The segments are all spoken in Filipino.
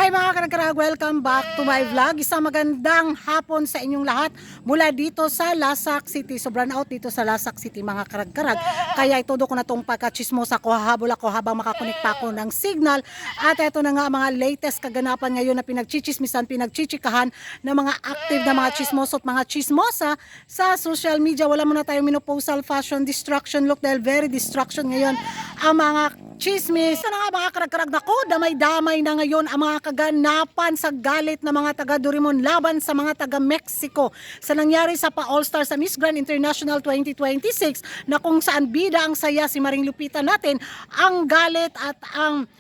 Hi mga karagkarag, welcome back to my vlog. Isang magandang hapon sa inyong lahat mula dito sa Lasak City. Sobrang out dito sa Lasak City mga karagkarag. Kaya itudo ko na itong pagkachismosa ko, hahabol ako habang makakunik pa ako ng signal. At ito na nga mga latest kaganapan ngayon na pinagchichismisan, pinagchichikahan ng mga active na mga chismoso at mga chismosa sa social media. Wala muna tayong minoposal fashion destruction look dahil very destruction ngayon ang mga chismis. Ito na nga mga karagkarag, nako, damay-damay na ngayon ang mga kaganapan sa galit na mga taga Dorimon laban sa mga taga Mexico sa nangyari sa pa-All-Star sa Miss Grand International 2026 na kung saan bida ang saya si Maring Lupita natin, ang galit at ang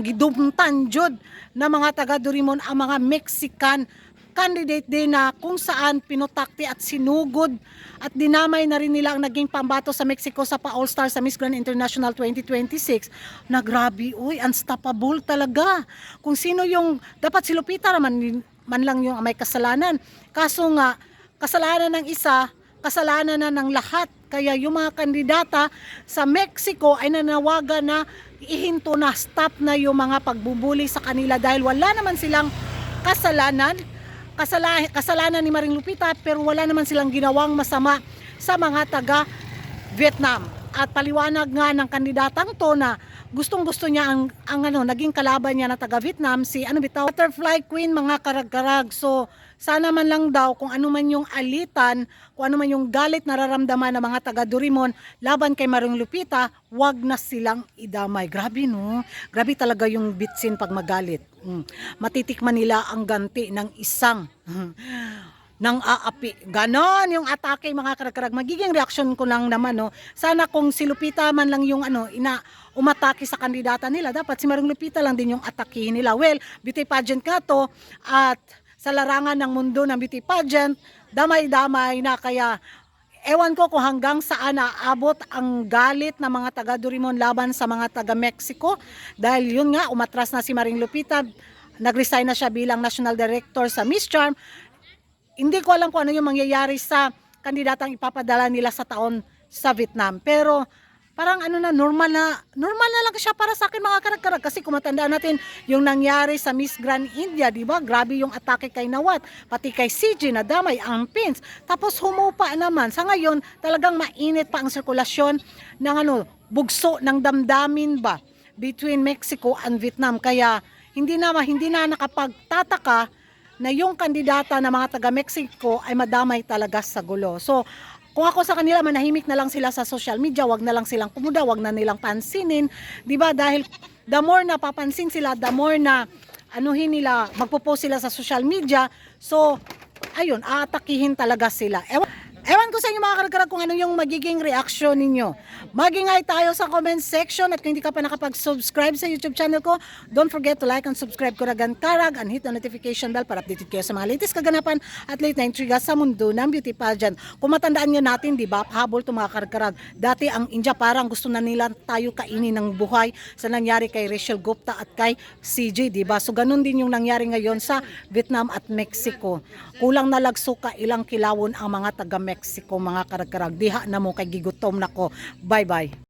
gidumtan jud na mga taga Dorimon ang mga Mexican candidate din na kung saan pinutakti at sinugod at dinamay na rin nila ang naging pambato sa Mexico sa pa-All-Star sa Miss Grand International 2026 na grabe, uy, unstoppable talaga. Kung sino yung, dapat si Lupita man lang yung may kasalanan. Kaso nga, kasalanan ng isa, kasalanan na ng lahat. Kaya yung mga kandidata sa Mexico ay nanawagan na ihinto na, stop na yung mga pagbubuli sa kanila dahil wala naman silang kasalanan ni Maring Lupita pero wala naman silang ginawang masama sa mga taga Vietnam. At paliwanag nga ng kandidatang to na gustong-gusto niya ang naging kalaban niya na taga Vietnam si Butterfly Queen mga karag-karag. So sana man lang daw kung ano man yung alitan, kung ano man yung galit nararamdaman ng mga taga Dorimon laban kay Maring Lupita, wag na silang idamay. Grabe no, grabe talaga yung bitsin pag magalit. Matitikman nila ang ganti ng isang ng aapi. Ganon yung atake mga karagkarag. Magiging reaction ko lang naman no. Sana kung si Lupita man lang yung umatake sa kandidata nila, dapat si Maring Lupita lang din yung atakihin nila. Well, beauty pageant ka to at sa larangan ng mundo ng beauty pageant, damay-damay na kaya ewan ko kung hanggang saan naabot ang galit ng mga taga Dorimon laban sa mga taga Mexico dahil yun nga umatras na si Maring Lupita, nag-resign na siya bilang National Director sa Miss Charm. Hindi ko alam kung ano yung mangyayari sa kandidatang ipapadala nila sa taon sa Vietnam. Pero parang normal na lang siya para sa akin mga karagkarag. Kasi kung matandaan natin yung nangyari sa Miss Grand India, di ba? Grabe yung atake kay Nawat, pati kay CJ na damay ang pins. Tapos humupa naman. Sa ngayon, talagang mainit pa ang sirkulasyon ng bugso ng damdamin ba between Mexico and Vietnam. Kaya hindi na nakapagtataka na yung kandidata na mga taga Mexico ay madamay talaga sa gulo. So, kung ako sa kanila, manahimik na lang sila sa social media, wag na lang silang kumuda, wag na nilang pansinin, 'di ba? Dahil the more na papansin sila, the more na magpo-post sila sa social media. So, ayun, aatakihin talaga sila. Ewan ko sa inyo mga karagkarag kung ano yung magiging reaction ninyo. Mag-ingay tayo sa comment section at kung hindi ka pa nakapag-subscribe sa YouTube channel ko, don't forget to like and subscribe Kuragan Karag and hit the notification bell para updated kayo sa mga latest kaganapan at late na intriga sa mundo ng beauty pageant. Kung matandaan nyo natin, di ba, habol to mga karagkarag. Dati ang India parang gusto na nila tayo kainin ng buhay sa nangyari kay Rachel Gupta at kay CJ, di ba? So ganun din yung nangyari ngayon sa Vietnam at Mexico. Kulang na lagsuka, ilang kilawon ang mga taga Mexico mga karagkarag. Diha na mo kay gigutom nako. Bye bye.